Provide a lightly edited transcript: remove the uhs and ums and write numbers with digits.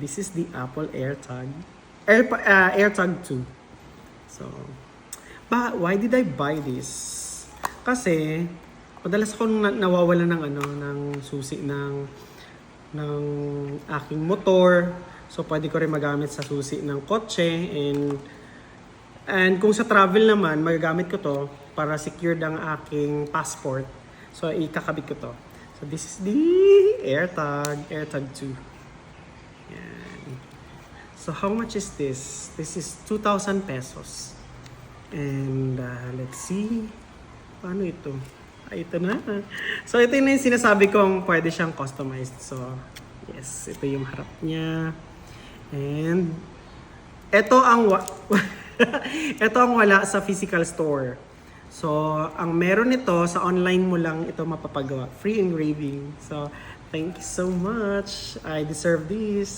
this is the Apple AirTag. AirTag 2. So, why did I buy this? Kasi, madalas akong nawawala ng ng susi ng aking motor. So, pwede ko rin magamit sa susi ng kotse. And kung sa travel naman, magagamit ko to para secured ang aking passport. So, ikakabit ko to. So, this is the AirTag 2. Yan. So, how much is this? This is 2,000 pesos. And let's see. Paano ito? Ito na. So, ito na yung sinasabi kong pwede siyang customized. So, yes. Ito yung harap niya. And, ito ang ito ang wala sa physical store. So, ang meron nito, sa online mo lang ito mapapagawa. Free engraving. So, thank you so much. I deserve this.